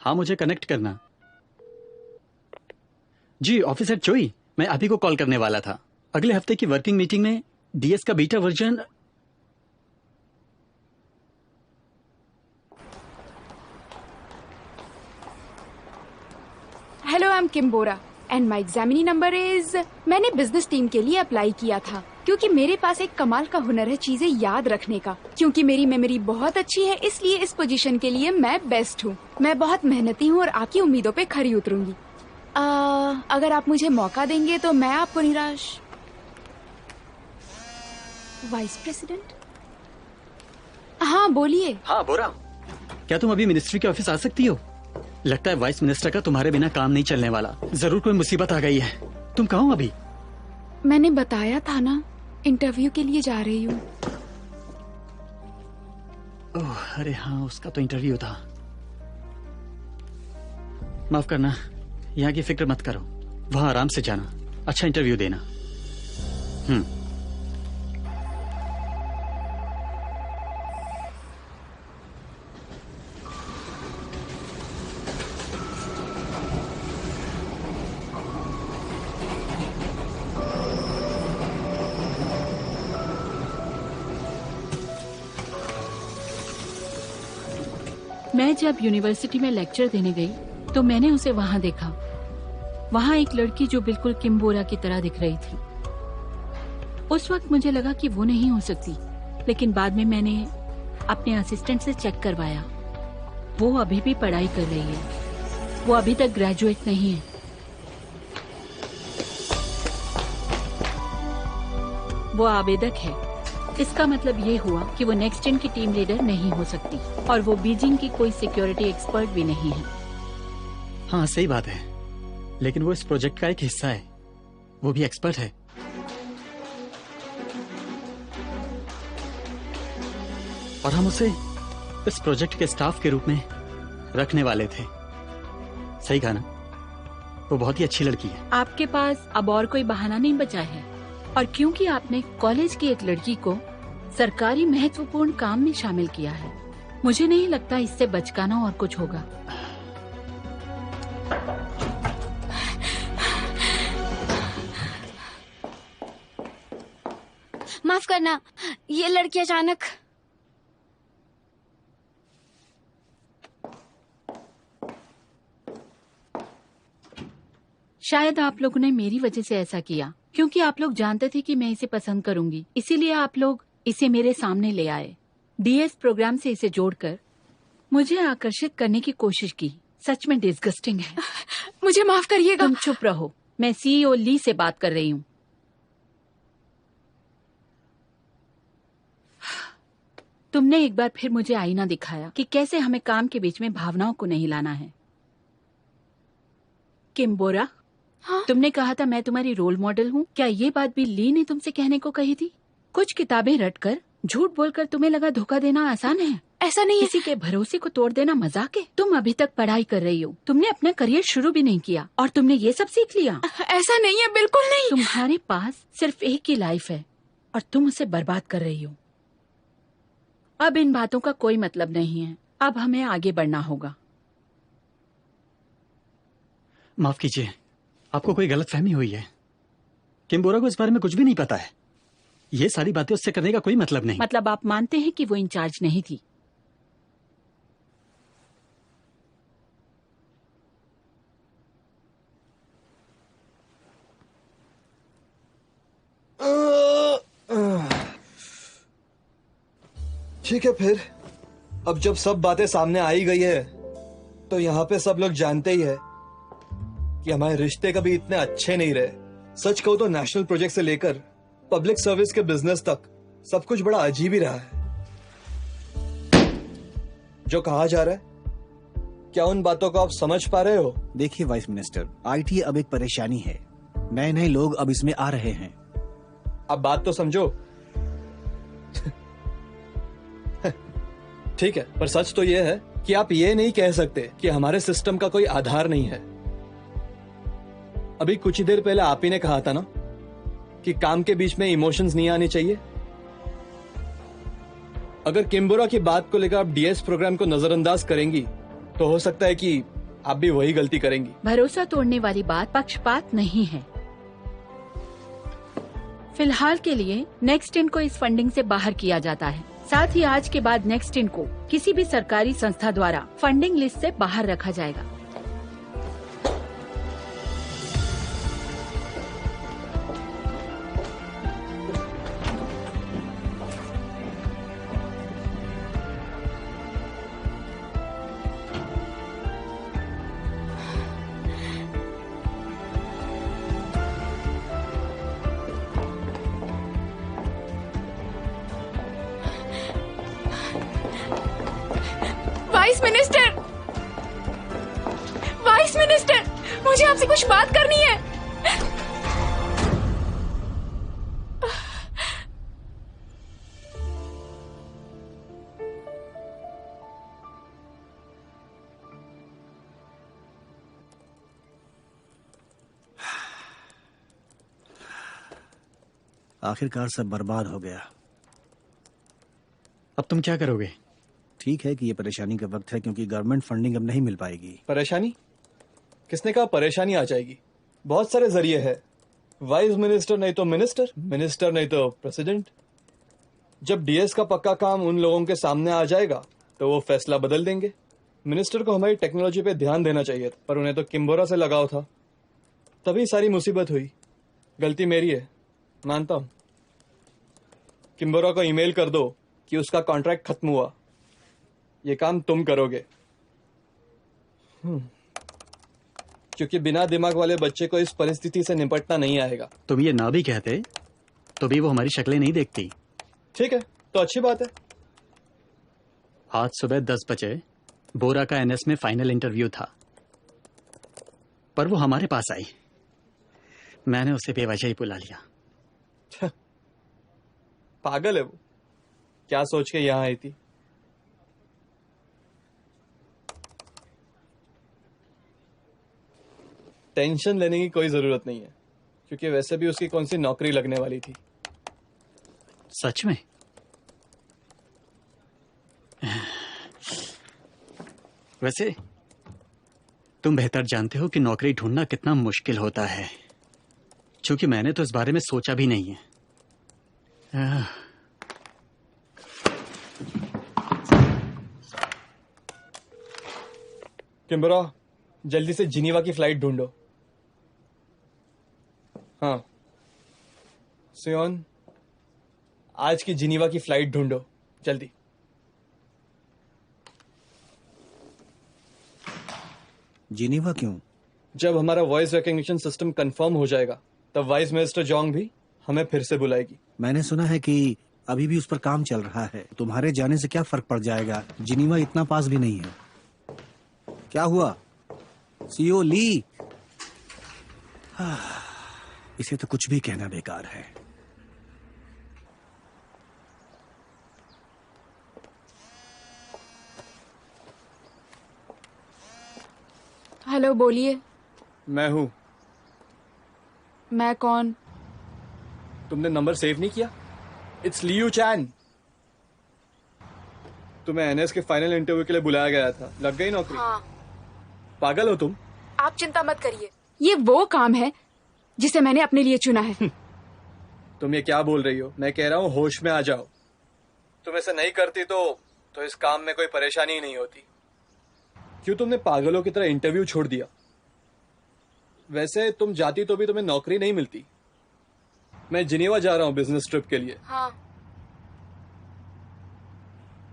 हाँ, मुझे कनेक्ट करना। जी ऑफिसर चोई, मैं अभी को कॉल करने वाला था। अगले हफ्ते की वर्किंग मीटिंग में डीएस का beta version. Hello, I am Kim Bora and my examinee number is. मैंने बिजनेस टीम के लिए अप्लाई किया था क्योंकि मेरे पास एक कमाल का हुनर है चीजें याद रखने का। क्योंकि मेरी मेमोरी बहुत अच्छी है, इसलिए इस पोजीशन के लिए मैं बेस्ट हूँ। मैं बहुत मेहनती हूँ और आपकी उम्मीदों पे खरी उतरूंगी। अगर आप मुझे मौका देंगे तो मैं आपको निराश। Vice president? हाँ बोलिए। हाँ बोरा, क्या तुम अभी मिनिस्ट्री के ऑफिस आ सकती हो? लगता है वाइस मिनिस्टर का तुम्हारे बिना काम नहीं चलने वाला। जरूर कोई मुसीबत आ गई है। तुम कहाँ हो अभी? मैंने बताया था ना, इंटरव्यू के लिए जा रही हूँ। ओह अरे हाँ, उसका तो इंटरव्यू था। माफ करना, यहाँ की फिक्र मत करो। वहां आराम से जाना, अच्छा इंटरव्यू देना। मैं जब यूनिवर्सिटी में लेक्चर देने गई तो मैंने उसे वहाँ देखा। वहाँ एक लड़की जो बिल्कुल किम्बोरा की तरह दिख रही थी। उस वक्त मुझे लगा कि वो नहीं हो सकती, लेकिन बाद में मैंने अपने असिस्टेंट से चेक करवाया। वो अभी भी पढ़ाई कर रही है। वो अभी तक ग्रेजुएट नहीं है। वो आवेदक है। इसका मतलब ये हुआ कि वो नेक्स्ट जेन की टीम लीडर नहीं हो सकती, और वो बीजिंग की कोई सिक्योरिटी एक्सपर्ट भी नहीं है। हाँ सही बात है, लेकिन वो इस प्रोजेक्ट का एक हिस्सा है। वो भी एक्सपर्ट है। और हम उसे इस प्रोजेक्ट के स्टाफ के रूप में रखने वाले थे। सही कहा ना? वो बहुत ही अच्छी लड़की है। आपके पास अब और कोई बहाना नहीं बचा है, और क्योंकि आपने कॉलेज की एक लड़की को सरकारी महत्वपूर्ण काम में शामिल किया है, मुझे नहीं लगता इससे बचकाना और कुछ होगा। माफ करना, ये लड़की अचानक। शायद आप लोगों ने मेरी वजह से ऐसा किया, क्योंकि आप लोग जानते थे कि मैं इसे पसंद करूंगी, इसीलिए आप लोग इसे मेरे सामने ले आए। डीएस प्रोग्राम से इसे जोड़कर मुझे आकर्षित करने की कोशिश की। सच में डिस्गस्टिंग है। मुझे माफ करिएगा। तुम चुप रहो। मैं सीईओ ली से बात कर रही हूँ। तुमने एक बार फिर मुझे आईना दिखाया कि कैसे हमें काम के बीच में भावनाओं को नहीं लाना है। किम्बोरा, हाँ? तुमने कहा था मैं तुम्हारी रोल मॉडल हूँ। क्या ये बात भी ली ने तुमसे कहने को कही थी? कुछ किताबें रटकर, झूठ बोलकर तुम्हें लगा धोखा देना आसान है? ऐसा नहीं है। किसी के भरोसे को तोड़ देना मजाक है? तुम अभी तक पढ़ाई कर रही हो, तुमने अपना करियर शुरू भी नहीं किया और तुमने ये सब सीख लिया। ऐसा नहीं है, बिल्कुल नहीं। तुम्हारे पास सिर्फ एक ही लाइफ है और तुम उसे बर्बाद कर रही हो। अब इन बातों का कोई मतलब नहीं है। अब हमें आगे बढ़ना होगा। माफ कीजिए, आपको कोई गलतफहमी हुई है। किम्बोरा को इस बारे में कुछ भी नहीं पता है। ये सारी बातें उससे करने का कोई मतलब नहीं। मतलब आप मानते हैं कि वो इंचार्ज नहीं थी? ठीक है, फिर अब जब सब बातें सामने आ ही गई है तो यहाँ पे सब लोग जानते ही है कि हमारे रिश्ते कभी इतने अच्छे नहीं रहे। सच कहूं तो नेशनल प्रोजेक्ट से लेकर पब्लिक सर्विस के बिजनेस तक सब कुछ बड़ा अजीब ही रहा है। जो कहा जा रहा है, क्या उन बातों को आप समझ पा रहे हो? देखिए वाइस मिनिस्टर, आईटी अब एक परेशानी है। नए नए लोग अब इसमें आ रहे हैं। अब बात तो समझो। ठीक है, पर सच तो यह है कि आप ये नहीं कह सकते कि हमारे सिस्टम का कोई आधार नहीं है। अभी कुछ ही देर पहले आप ही ने कहा था ना कि काम के बीच में इमोशंस नहीं आने चाहिए। अगर किम्बोरा की बात को लेकर आप डीएस प्रोग्राम को नजरअंदाज करेंगी तो हो सकता है कि आप भी वही गलती करेंगी। भरोसा तोड़ने वाली बात पक्षपात नहीं है। फिलहाल के लिए नेक्स्ट इन को इस फंडिंग से बाहर किया जाता है। साथ ही आज के बाद नेक्स्ट इन को किसी भी सरकारी संस्था द्वारा फंडिंग लिस्ट से बाहर रखा जाएगा। वाइस मिनिस्टर, मुझे आपसे कुछ बात करनी है। आखिरकार सब बर्बाद हो गया। अब तुम क्या करोगे? ठीक है कि ये परेशानी का वक्त है, क्योंकि गवर्नमेंट फंडिंग अब नहीं मिल पाएगी। परेशानी? किसने कहा परेशानी आ जाएगी? बहुत सारे जरिए हैं। वाइस मिनिस्टर नहीं तो मिनिस्टर, मिनिस्टर नहीं तो प्रेसिडेंट। जब डीएस का पक्का काम उन लोगों के सामने आ जाएगा तो वो फैसला बदल देंगे। मिनिस्टर को हमारी टेक्नोलॉजी पे ध्यान देना चाहिए था, पर उन्हें तो किम्बोरा से लगाव था, तभी सारी मुसीबत हुई। गलती मेरी है, मानता हूं। किम्बोरा को ईमेल कर दो कि उसका कॉन्ट्रैक्ट खत्म हुआ। ये काम तुम करोगे, क्योंकि बिना दिमाग वाले बच्चे को इस परिस्थिति से निपटना नहीं आएगा। तुम ये ना भी कहते तो भी वो हमारी शक्लें नहीं देखती। ठीक है, तो अच्छी बात है। आज सुबह 10 बजे बोरा का एनएस में फाइनल इंटरव्यू था, पर वो हमारे पास आई। मैंने उसे बेवजह ही बुला लिया। पागल है वो, क्या सोच के यहां आई थी? टेंशन लेने की कोई जरूरत नहीं है, क्योंकि वैसे भी उसकी कौन सी नौकरी लगने वाली थी। सच में? वैसे तुम बेहतर जानते हो कि नौकरी ढूंढना कितना मुश्किल होता है, क्योंकि मैंने तो इस बारे में सोचा भी नहीं है। किम्बरा, जल्दी से जिनीवा की फ्लाइट ढूंढो। हाँ सियोन, आज की जिनीवा की फ्लाइट ढूंढो जल्दी। जिनीवा क्यों? जब हमारा वॉइस रिकॉग्निशन सिस्टम कंफर्म हो जाएगा, तब वाइस मिनिस्टर जोंग भी हमें फिर से बुलाएगी। मैंने सुना है कि अभी भी उस पर काम चल रहा है। तुम्हारे जाने से क्या फर्क पड़ जाएगा? जिनीवा इतना पास भी नहीं है। क्या हुआ सीओ ली? इसे तो कुछ भी कहना बेकार है। हेलो, बोलिए। मैं हूं। मैं कौन? तुमने नंबर सेव नहीं किया? इट्स लियू चैन। तुम्हें एनएस के फाइनल इंटरव्यू के लिए बुलाया गया था, लग गई नौकरी? हाँ। पागल हो तुम? आप चिंता मत करिए, ये वो काम है जिसे मैंने अपने लिए चुना है। तुम ये क्या बोल रही हो? मैं कह रहा हूँ होश में आ जाओ। तुम ऐसा नहीं करती तो इस काम में कोई परेशानी ही नहीं होती। क्यों तुमने पागलों की तरह इंटरव्यू छोड़ दिया? वैसे तुम जाती तो भी तुम्हें नौकरी नहीं मिलती। मैं जिनेवा जा रहा हूँ बिजनेस ट्रिप के लिए। हाँ।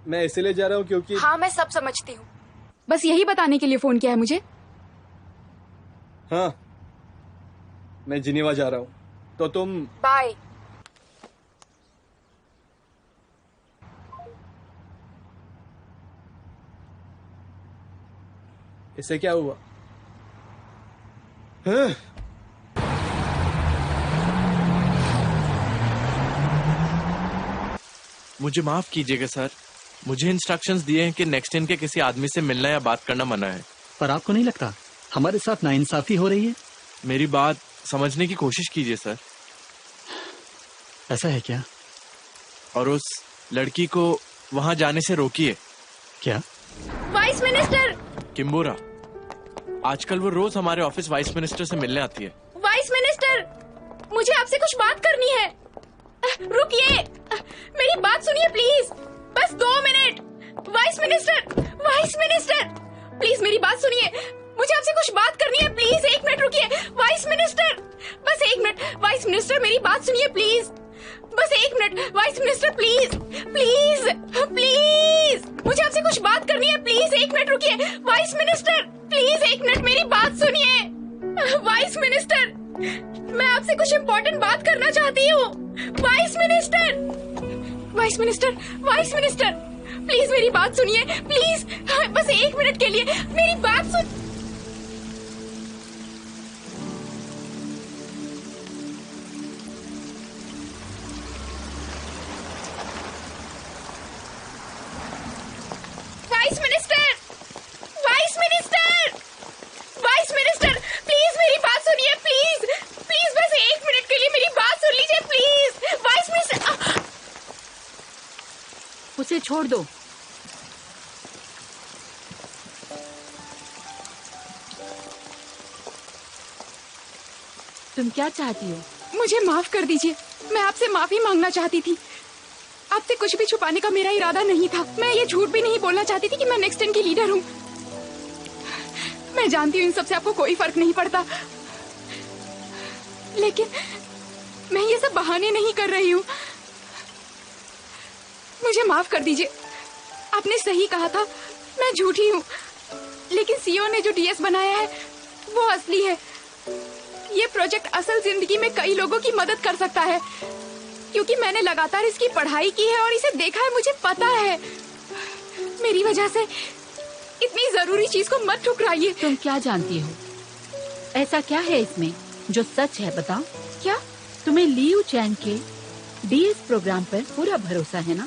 मैं इसीलिए जा रहा हूँ क्योंकि हाँ, मैं सब समझती हूँ। बस यही बताने के लिए फोन किया है मुझे। हाँ, मैं जिनेवा जा रहा हूँ, तो तुम बाय। इससे क्या हुआ? हाँ? मुझे माफ कीजिएगा सर, मुझे इंस्ट्रक्शंस दिए हैं कि नेक्स्ट इन के किसी आदमी से मिलना या बात करना मना है। पर आपको नहीं लगता हमारे साथ नाइंसाफी हो रही है? मेरी बात समझने की कोशिश कीजिए सर। ऐसा है क्या? और उस लड़की को वहां जाने से रोकिए। क्या? Vice minister! किम्बोरा, आजकल वो रोज हमारे ऑफिस वाइस मिनिस्टर से मिलने आती है। वाइस मिनिस्टर, मुझे आपसे कुछ बात करनी है। रुकिए, मेरी बात सुनिए प्लीज, बस 2 मिनट। वाइस मिनिस्टर प्लीज मेरी बात सुनिए, मुझे आपसे कुछ बात करनी है प्लीज। 1 मिनट रुकिए। वाइस मिनिस्टर, बस 1 मिनट। वाइस मिनिस्टर मेरी बात सुनिए प्लीज, बस 1 minute. Vice minister please please please, मुझे आपसे कुछ बात करनी है प्लीज। 1 मिनट रुकिए। वाइस मिनिस्टर प्लीज 1 मिनट मेरी बात सुनिए। वाइस मिनिस्टर, मैं आपसे कुछ इम्पोर्टेंट बात करना चाहती हूँ। वाइस मिनिस्टर प्लीज मेरी बात सुनिए प्लीज, बस 1 मिनट के लिए मेरी बात सुन। वाइस मिनिस्टर प्लीज मेरी बात सुनिए प्लीज बस 1 मिनट के लिए मेरी बात सुन लीजिए प्लीज। वाइस मिनिस्टर, उसे छोड़ दो। तुम क्या चाहती हो? मुझे माफ कर दीजिए, मैं आपसे माफी मांगना चाहती थी। आपसे कुछ भी छुपाने का मेरा इरादा नहीं था। मैं ये झूठ भी नहीं बोलना चाहती थी कि मैं नेक्स्ट इन की लीडर हूँ। मैं जानती हूँ इन सबसे आपको कोई फर्क नहीं पड़ता, लेकिन मैं ये सब बहाने नहीं कर रही हूँ। मुझे माफ कर दीजिए, आपने सही कहा था, मैं झूठी हूँ, लेकिन सीईओ ने जो डीएस बनाया है वो असली है। ये प्रोजेक्ट असल जिंदगी में कई लोगों की मदद कर सकता है, क्योंकि मैंने लगातार इसकी पढ़ाई की है और इसे देखा है, मुझे पता है। मेरी वजह से इतनी जरूरी चीज को मत ठुकराइए। तुम क्या जानती हो? ऐसा क्या है इसमें जो सच है, बताओ। क्या? तुम्हें लियू चैन के डीएस प्रोग्राम पर पूरा भरोसा है ना?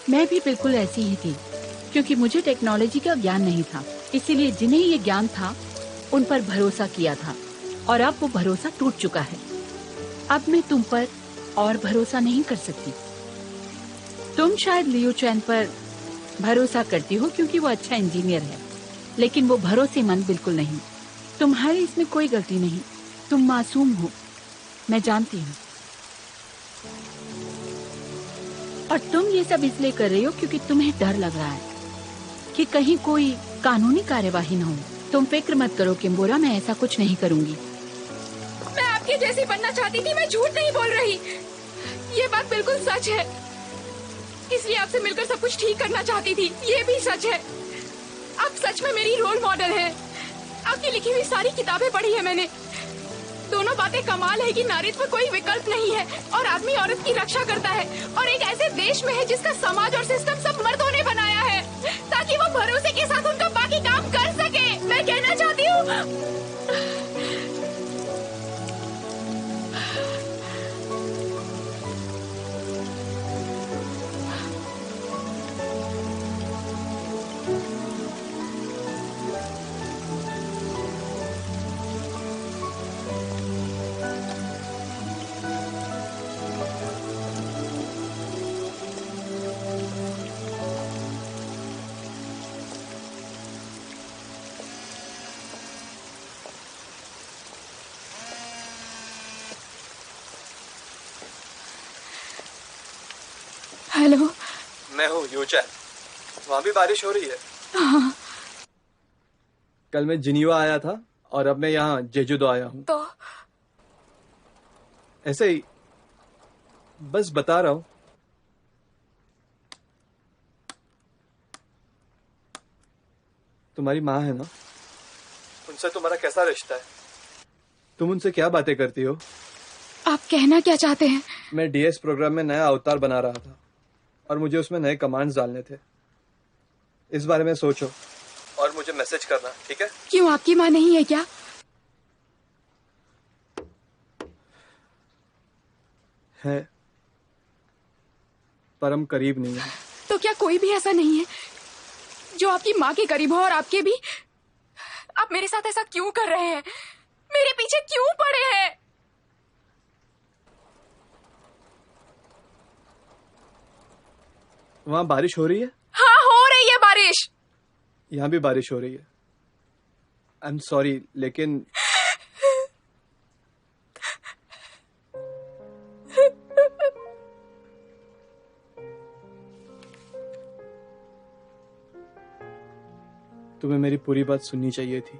मैं भी बिल्कुल ऐसी ही थी, क्योंकि मुझे टेक्नोलॉजी का ज्ञान नहीं था, इसीलिए जिन्हें ये ज्ञान था उन पर भरोसा किया था, और अब वो भरोसा टूट चुका है। अब मैं तुम पर और भरोसा नहीं कर सकती। तुम शायद लियू चैन पर भरोसा करती हो क्योंकि वो अच्छा इंजीनियर है, लेकिन वो भरोसेमंद बिल्कुल नहीं। तुम्हारी इसमें कोई गलती नहीं, तुम मासूम हो, मैं जानती हूँ। और तुम ये सब इसलिए कर रही हो क्योंकि तुम्हें डर लग रहा है कि कहीं कोई कानूनी कार्यवाही न हो। तुम फिक्र मत करो किम्बोरा, मैं ऐसा कुछ नहीं करूँगी। मैं आपके जैसी बनना चाहती थी, मैं झूठ नहीं बोल रही। ये बात बिल्कुल सच है, इसलिए आपसे मिलकर सब कुछ ठीक करना चाहती थी। ये भी सच है, आप सच में मेरी रोल मॉडल हैं। आपकी लिखी हुई सारी किताबें पढ़ी है मैंने। दोनों बातें कमाल है कि नारीत्व कोई विकल्प नहीं है और आदमी औरत की रक्षा करता है, और एक ऐसे देश में है जिसका समाज और सिस्टम सब मर्दों ने बनाया है ताकि वो भरोसे के साथ उनका बाकी काम कर सके। मैं कहना चाहती हूँ हेलो, मैं हूँ यूचैन। वहाँ भी बारिश हो रही है? हाँ। कल मैं जिनीवा आया था और अब मैं यहाँ जेजुदो आया हूँ। तो ऐसे ही बस बता रहा हूँ। तुम्हारी माँ है ना, उनसे तुम्हारा कैसा रिश्ता है? तुम उनसे क्या बातें करती हो? आप कहना क्या चाहते हैं? मैं डीएस प्रोग्राम में नया अवतार बना रहा था और मुझे उसमें नए कमांड्स डालने थे। इस बारे में सोचो और मुझे मैसेज करना, ठीक है? क्यों, आपकी माँ नहीं है क्या? है, पर हम करीब नहीं है। तो क्या कोई भी ऐसा नहीं है जो आपकी माँ के करीब हो और आपके भी? आप मेरे साथ ऐसा क्यों कर रहे हैं? मेरे पीछे क्यों पड़े हैं? वहाँ बारिश हो रही है? हाँ, हो रही है बारिश। यहाँ भी बारिश हो रही है। आई एम सॉरी, लेकिन तुम्हें मेरी पूरी बात सुननी चाहिए थी।